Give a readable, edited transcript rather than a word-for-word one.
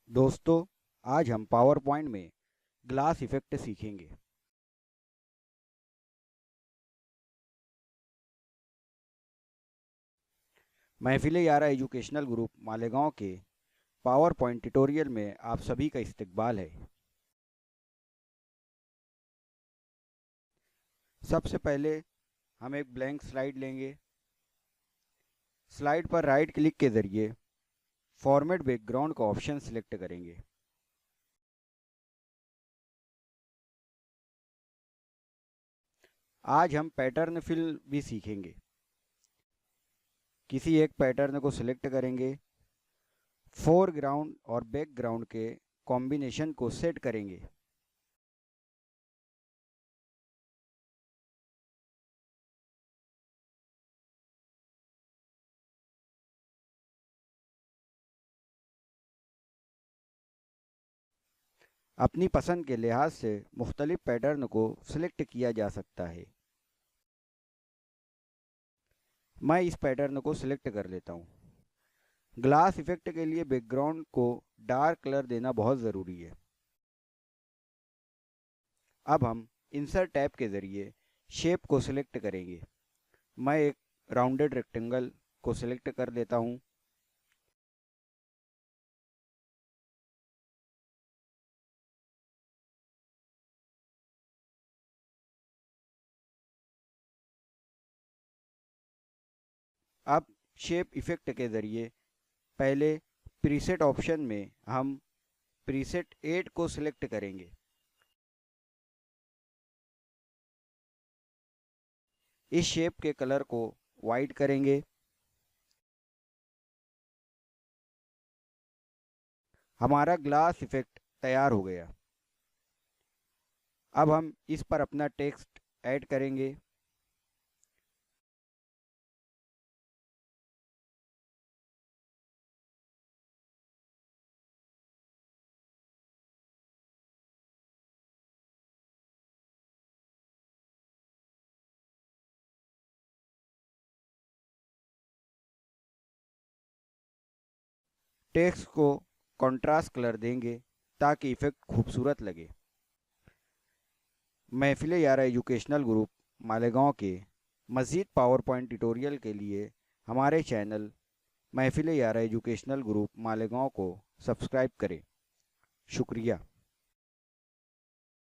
दोस्तों, आज हम पावर पॉइंट में ग्लास इफेक्ट सीखेंगे। महफिल यारा एजुकेशनल ग्रुप मालेगांव के पावर पॉइंट ट्यूटोरियल में आप सभी का इस्तकबाल है। सबसे पहले हम एक ब्लैंक स्लाइड लेंगे। स्लाइड पर राइट क्लिक के ज़रिए फॉर्मेट बैकग्राउंड का ऑप्शन सिलेक्ट करेंगे। आज हम पैटर्न फिल भी सीखेंगे। किसी एक पैटर्न को सिलेक्ट करेंगे, फोरग्राउंड और बैकग्राउंड के कॉम्बिनेशन को सेट करेंगे। अपनी पसंद के लिहाज से मुख्तलिफ पैटर्न को सिलेक्ट किया जा सकता है। मैं इस पैटर्न को सिलेक्ट कर लेता हूँ। ग्लास इफेक्ट के लिए बैकग्राउंड को डार्क कलर देना बहुत ज़रूरी है। अब हम इंसर्ट टैब के ज़रिए शेप को सिलेक्ट करेंगे। मैं एक राउंडेड रेक्टेंगल को सिलेक्ट कर लेता हूँ। अब शेप इफेक्ट के ज़रिए पहले प्रीसेट ऑप्शन में हम प्रीसेट 8 को सिलेक्ट करेंगे। इस शेप के कलर को वाइट करेंगे। हमारा ग्लास इफेक्ट तैयार हो गया। अब हम इस पर अपना टेक्स्ट ऐड करेंगे। टेक्स्ट को कंट्रास्ट कलर देंगे ताकि इफेक्ट खूबसूरत लगे। महफिल यारा एजुकेशनल ग्रुप मालेगांव के मज़ीद पावर पॉइंट ट्यूटोरियल के लिए हमारे चैनल महफिल यारा एजुकेशनल ग्रुप मालेगांव को सब्सक्राइब करें। शुक्रिया।